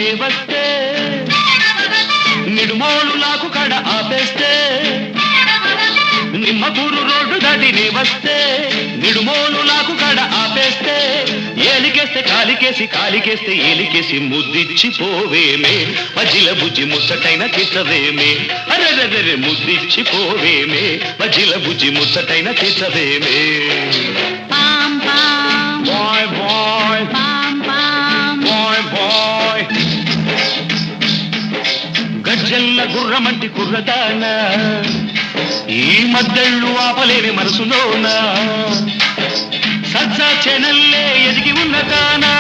నీ వస్తే నిడుమోలు లాకు కడ ఆపేస్తే నిమ్మకూరు రోడ్డు దాటి నీ వస్తే నిడుమోలు లాకు కడ ఆపేస్తే ఏలికేస్తే కాలికేస్తే ఏలికేసి ముద్దిచ్చి పోవేమే మజిల బుజ్జి ముచ్చటైన తీర్చవేమే అరెరెరె ముద్దిచ్చి పోవేమే మజిల బుజ్జి ముచ్చటైన తీర్చవేమే బాయ్ బాయ్ బాయ్ బాయ్ గజ్జల్ల గుర్రమంటి కుర్రదాన ఈ మద్దళ్ళు ఆపలేని మనసులోనా సజ్జా చెనల్లే ఎదిగి ఉన్నదానా